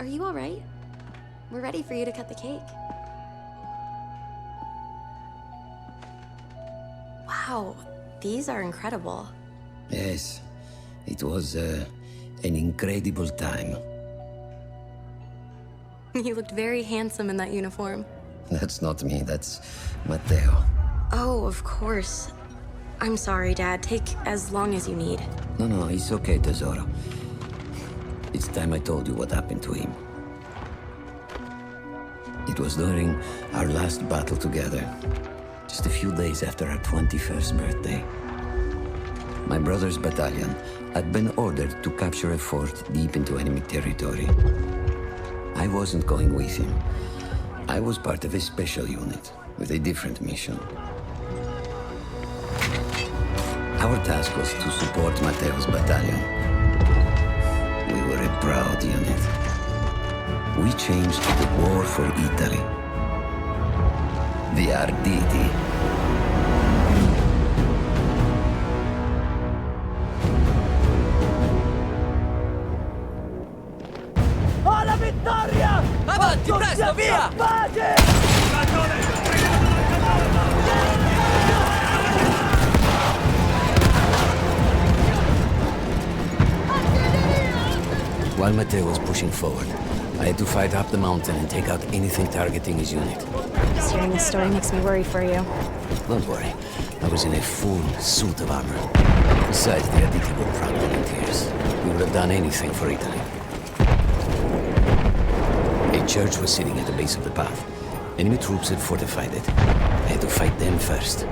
Are you all right? We're ready for you to cut the cake. Wow, these are incredible. Yes, it was an incredible time. You looked very handsome in that uniform. That's not me, that's Matteo. Oh, of course. I'm sorry, Dad. Take as long as you need. No, it's okay, Tesoro. It's time I told you what happened to him. It was during our last battle together, just a few days after our 21st birthday. My brother's battalion had been ordered to capture a fort deep into enemy territory. I wasn't going with him. I was part of a special unit with a different mission. Our task was to support Matteo's battalion. We were a proud unit. We changed the war for Italy. The Arditi. Alla vittoria! Avanti, presto, via! While Matteo was pushing forward, I had to fight up the mountain and take out anything targeting his unit. Just hearing this story makes me worry for you. Don't worry, I was in a full suit of armor. Besides, the Arditi were proud volunteers. We would have done anything for Italy. A church was sitting at the base of the path. Enemy troops had fortified it. I had to fight them first.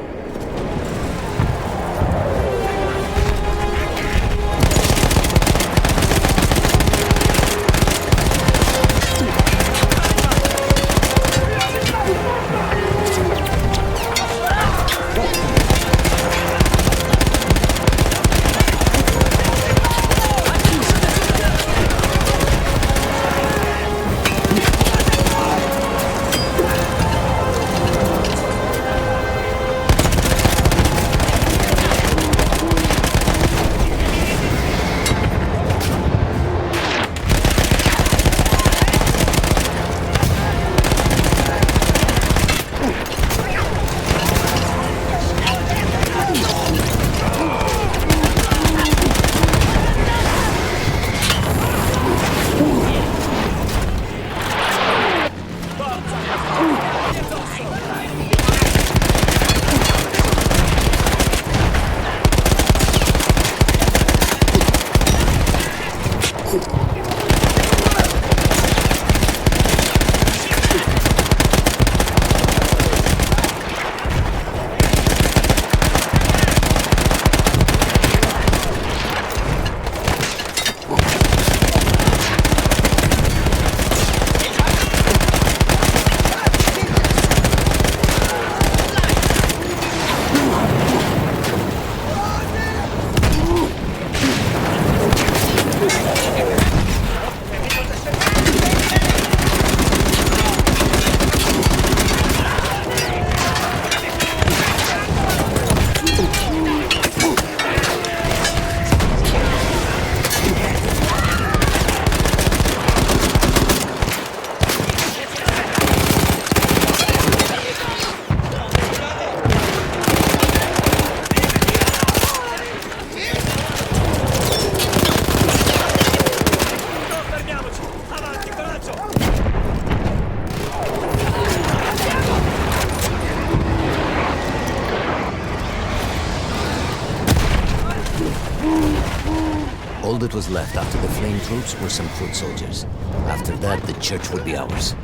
All that was left after the flame troops were some foot soldiers. After that, the church would be ours.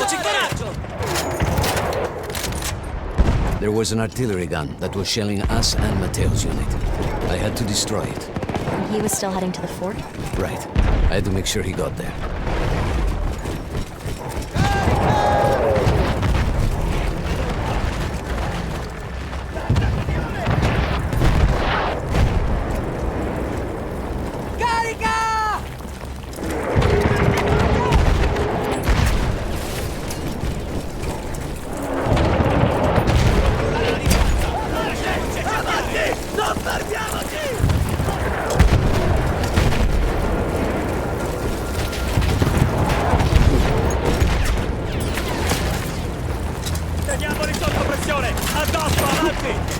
Mettiamoci coraggio! There was an artillery gun that was shelling us and Matteo's unit. I had to destroy it. And he was still heading to the fort? Right. I had to make sure he got there. Carica! Avanti! Non fermiamoci! Teniamoli sotto pressione! Addosso, avanti!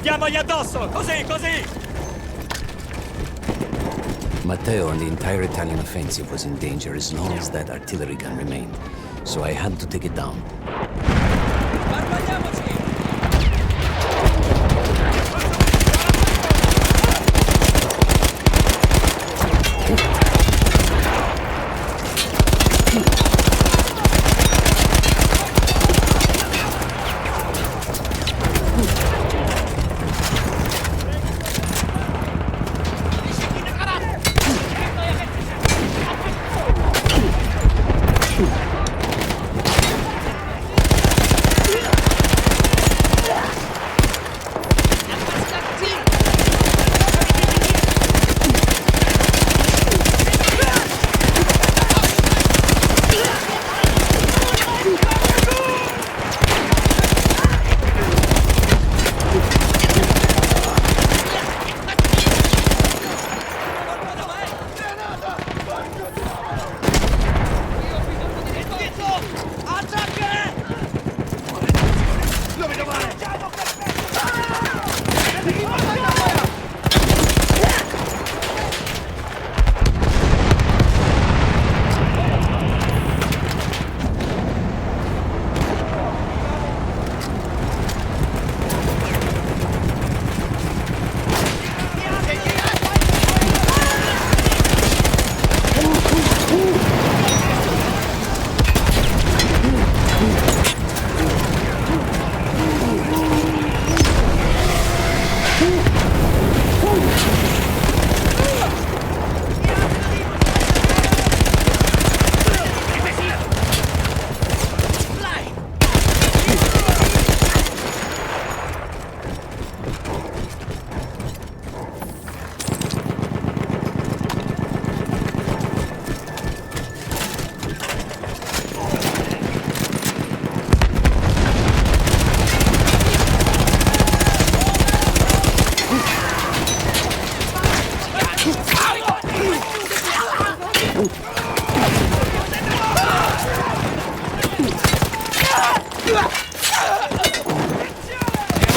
Diamogli addosso! Così, così! Matteo and the entire Italian offensive was in danger as long as that artillery gun remained. So I had to take it down. Armadiamoci!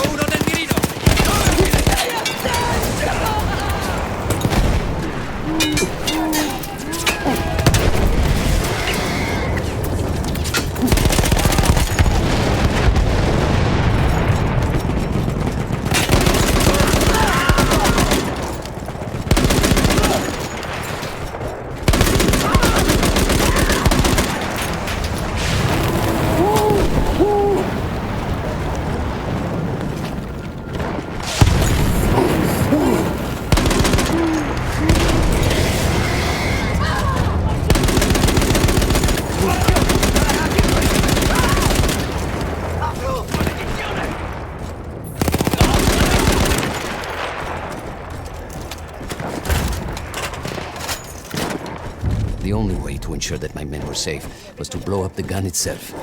Uno nel mirino! The only way to ensure that my men were safe was to blow up the gun itself.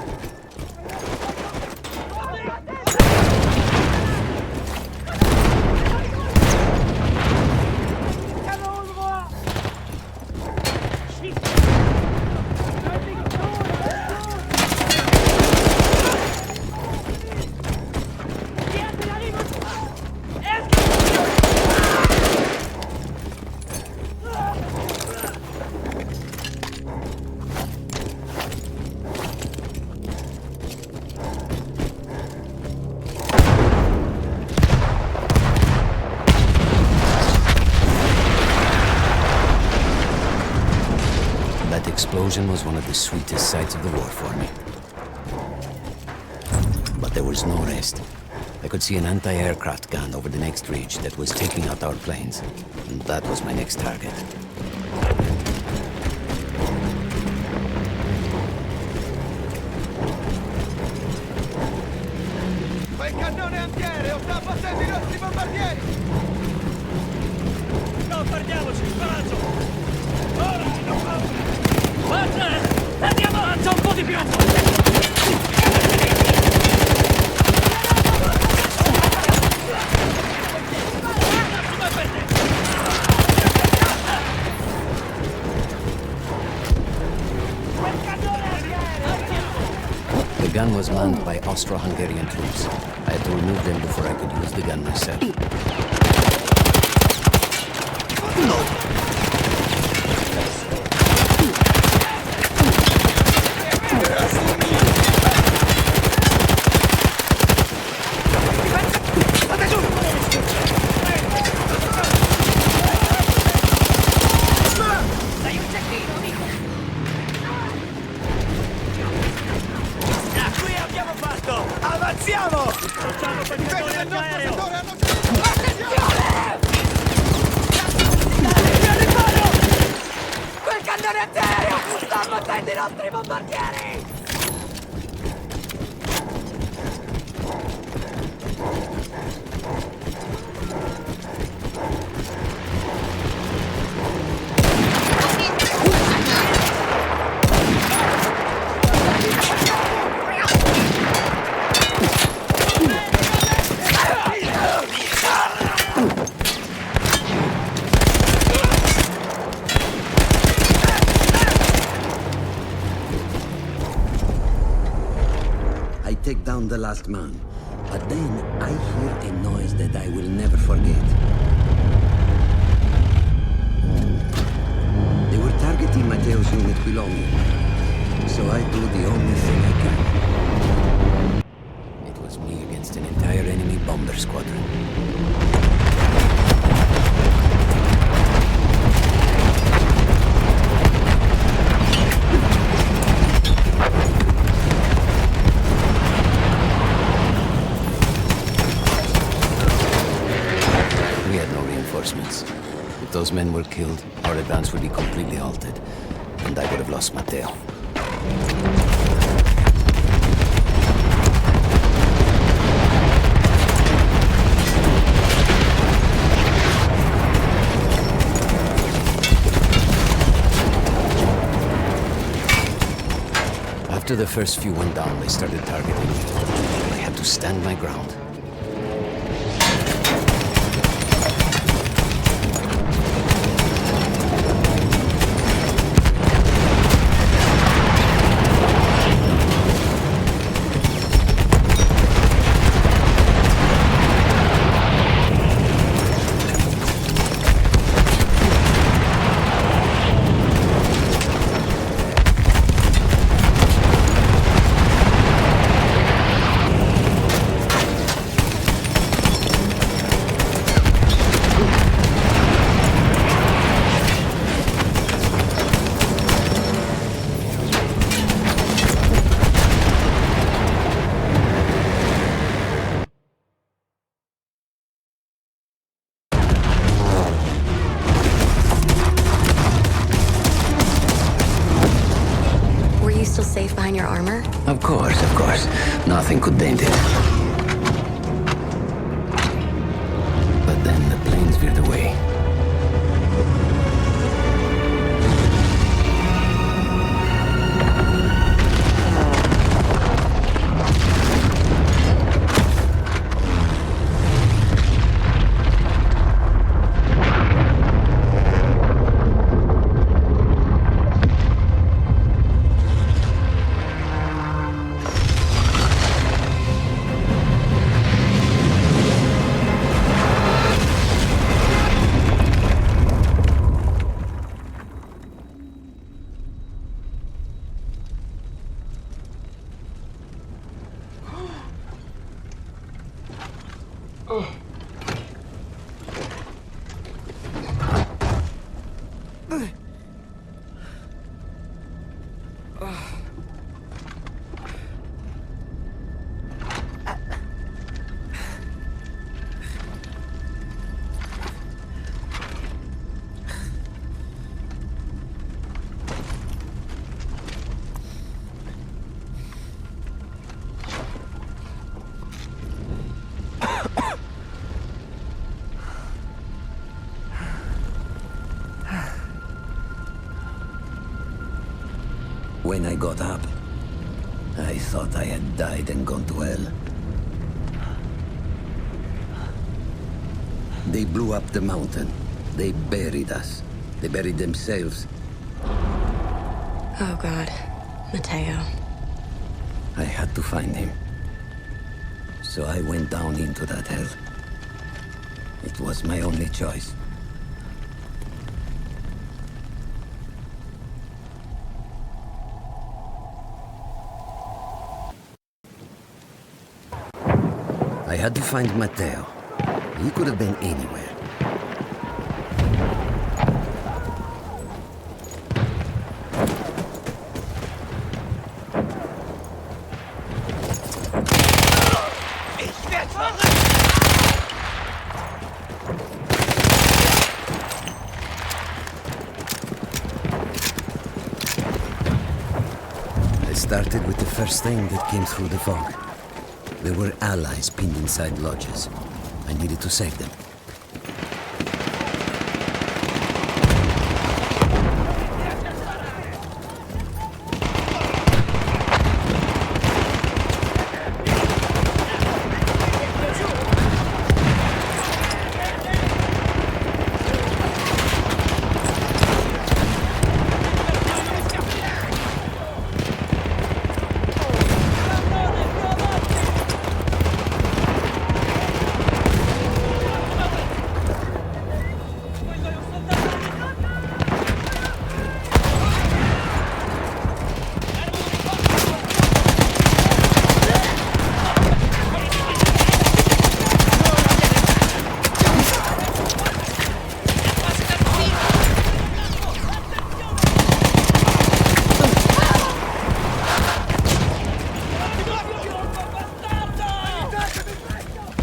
explosion was one of the sweetest sights of the war for me. But there was no rest. I could see an anti-aircraft gun over the next ridge that was taking out our planes. And that was my next target. Quel cannone antiaereo sta abbattendo i nostri bombardieri! Bombardiamoci, coraggio! Ora, non paura! Forza! Andiamo, avanza un po' di più! The gun was manned by Austro-Hungarian troops. I had to remove them before I could use the gun myself. Qui abbiamo fatto! Avanziamo! Facciamo quel cannone antiaereo! Quel cannone a terra! Sta abbattendo i nostri bombardieri! I take down the last man, but then I hear a noise that I will never forget. They were targeting Matteo's unit below me, so I do the only thing I can. It was me against an entire enemy bomber squadron. We had no reinforcements. If those men were killed, our advance would be completely halted, and I would have lost Matteo. After the first few went down, they started targeting me. I had to stand my ground. Were you still safe behind your armor? Of course. Nothing could dent it. But then the planes veered away. When I got up, I thought I had died and gone to hell. They blew up the mountain. They buried us. They buried themselves. Oh, God. Mateo. I had to find him. So I went down into that hell. It was my only choice. I had to find Mateo. He could have been anywhere. I started with the first thing that came through the fog. There were allies pinned inside lodges. I needed to save them.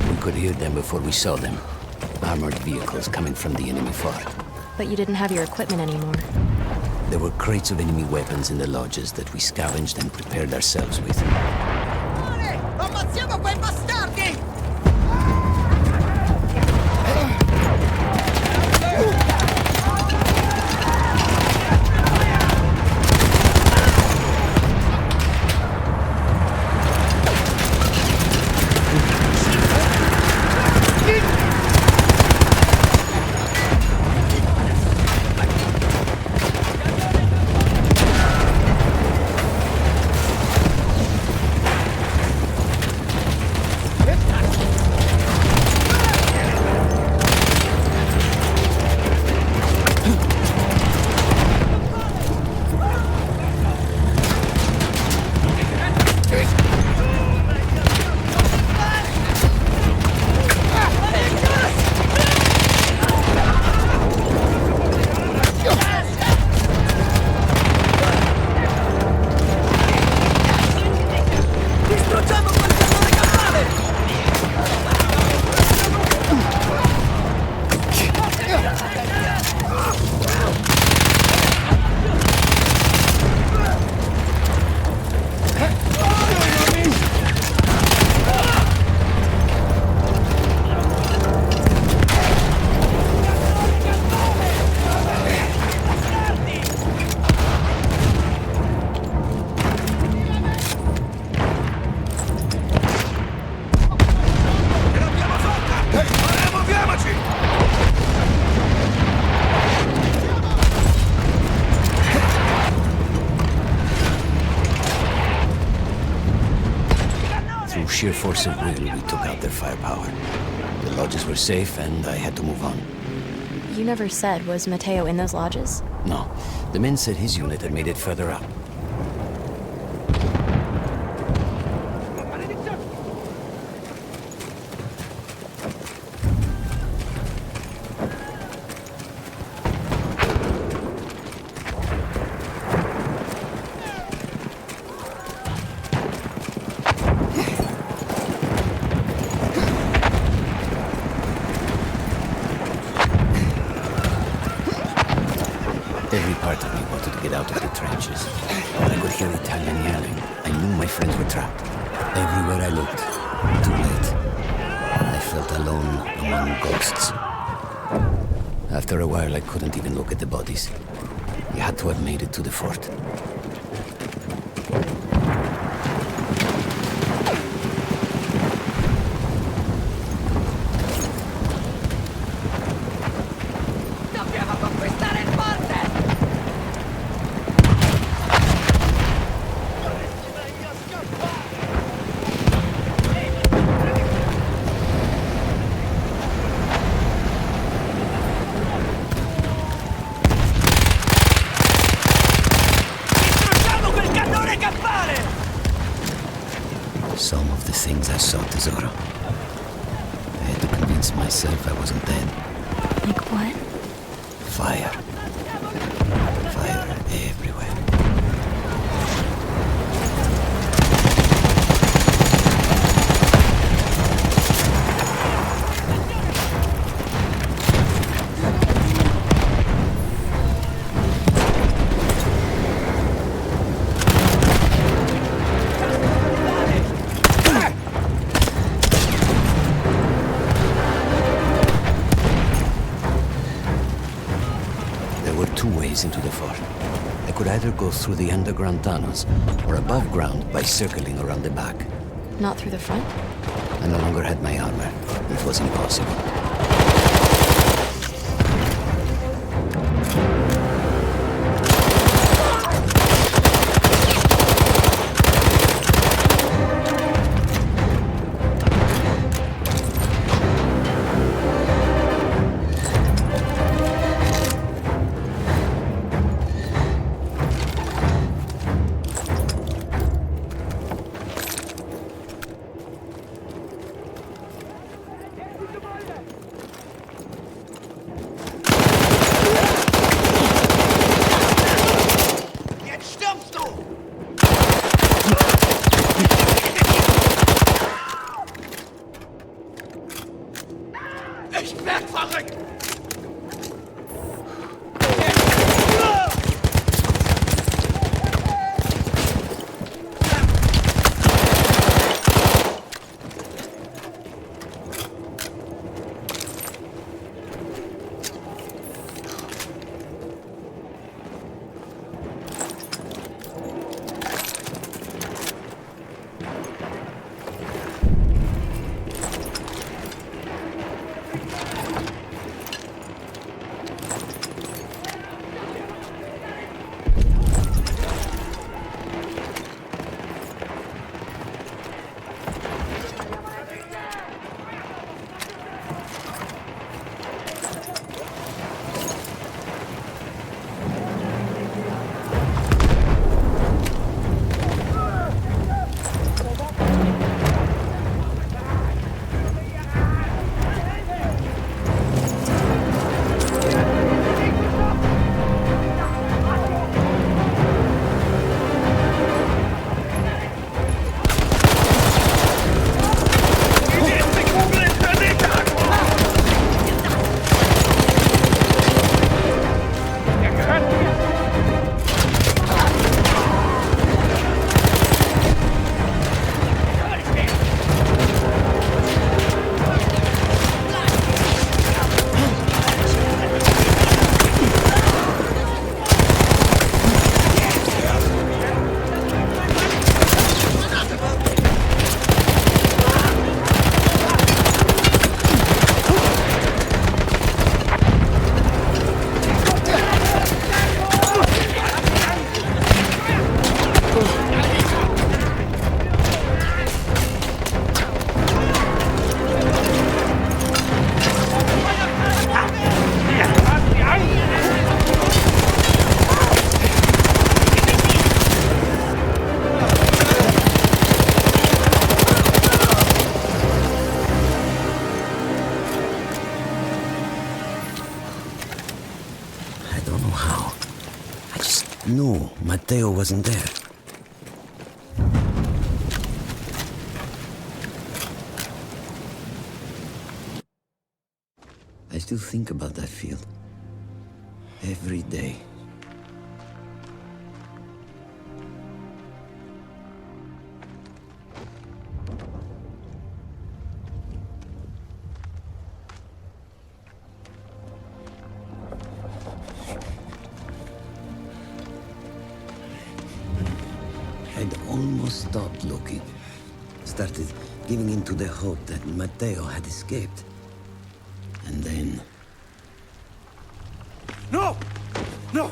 We could hear them before we saw them. Armored vehicles coming from the enemy fort. But you didn't have your equipment anymore. There were crates of enemy weapons in the lodges that we scavenged and prepared ourselves with. Ammazziamo quei bastardi! Through sheer force of will, we took out their firepower. The lodges were safe, and I had to move on. You never said, was Mateo in those lodges? No, the men said his unit had made it further up. Every part of me wanted to get out of the trenches. But I could hear Italian yelling. I knew my friends were trapped. Everywhere I looked, too late. I felt alone among ghosts. After a while, I couldn't even look at the bodies. We had to have made it to the fort. some of the things I saw, Tesoro. I had to convince myself I wasn't dead. Like what? Fire. Fire everywhere. Into the fort. I could either go through the underground tunnels or above ground by circling around the back. Not through the front? I no longer had my armor. It was impossible. No, Matteo wasn't there. I still think about that field. Every day. I'd almost stopped looking. Started giving in to the hope that Matteo had escaped. And then... No! No!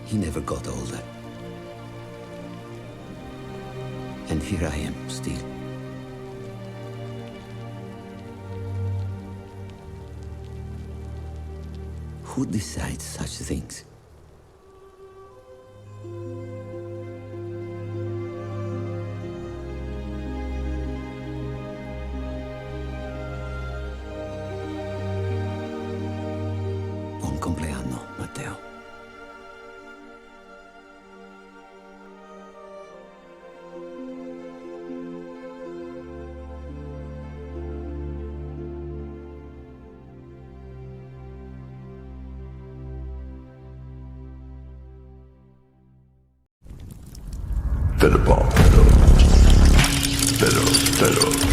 He never got older. And here I am, still. Who decides such things? Buon compleanno, Matteo. Te lo.